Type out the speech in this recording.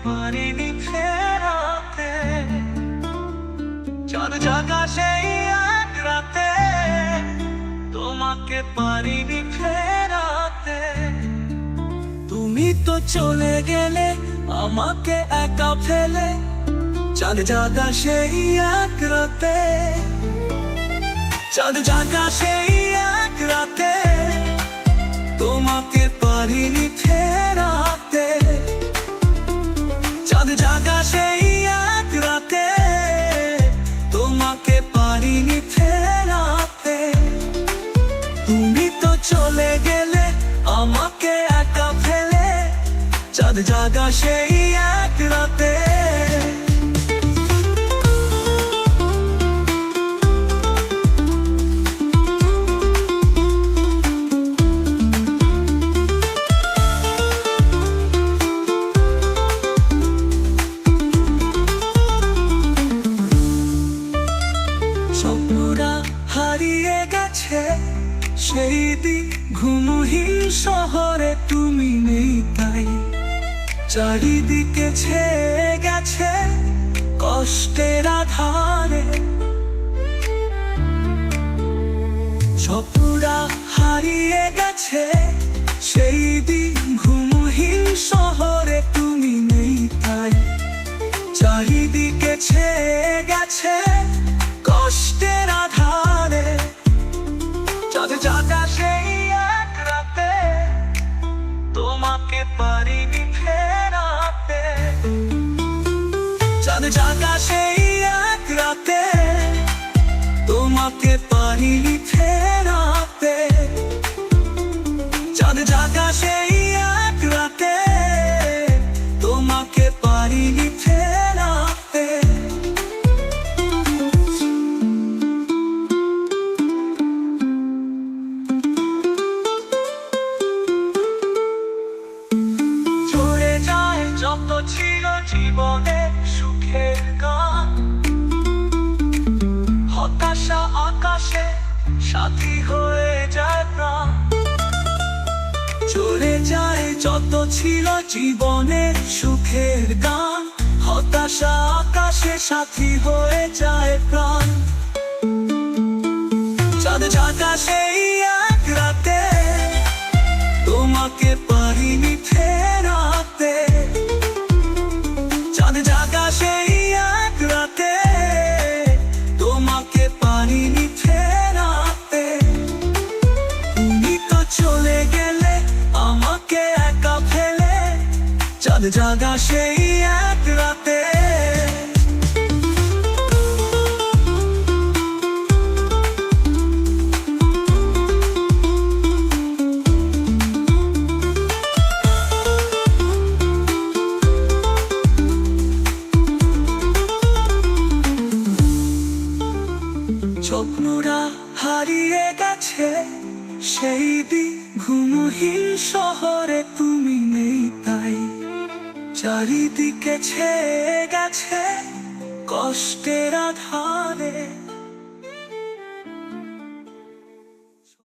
পারিনি ফেরাতে, চাঁদ জাগা সেই এক রাতে, তোমাকে পারিনি ফেরাতে। তুমি তো চলে গেলে আমাকে একা ফেলে, চাঁদ জাগা সেই এক রাতে, চাঁদ জাগা সেই এক রাতে, তোমাকে পারিনি ফেরাতে। চাঁদ জাগা সেই এক রাতে, তোমাকে পারিনি ফেরাতে। তুমি তো চলে গেলে আমাকে একা ফেলে, চাঁদ জাগা সেই এক রাতে। স্বপ্নরা হারিয়ে গেছে সেই দিন, ঘুমহীন শহরে তুমি নেই তাই। চারিদিকে ছেয়ে গেছে কষ্টের আধারে, স্বপ্নরা হারিয়ে গেছে সেই দিন, ঘুমহীন শহরে তুমি নেই তাই। চারিদিকে ছেয়ে গেছে কষ্টের আধারে, চাঁদ জাগা সেই এক রাতে, তোমাকে পারিনি ফেরাতে। চাঁদ জাগা সেই এক রাতে, তোমাকে পারিনি ফেরাতে। চাঁদ জাগা সেই এক রাতে, তোমাকে পারিনি ফেরাতে। যত ছিল জীবনে সুখের গান, হতাশা আকাশে সাথী হয়ে যায় প্রাণ। চলে যায় যত ছিল জীবনে সুখের গান, হতাশা আকাশে সাথী হয়ে যায় প্রাণ। চাঁদ জাগা সেই এক রাতে, তোমাকে পারিনি ফেরাতে। চাঁদ জাগা সেই এক রাতে, তোমাকে পারিনি ফেরাতে। তুমি তো চলে গেলে আমাকে একা ফেলে, চাঁদ জাগা সেই এক রাতে। স্বপ্নরা হারিয়ে গেছে সেই দিন, ঘুমহীন শহরে তুমি নেই তাই। চারিদিকে ছেয়ে গেছে কষ্টের আধারে।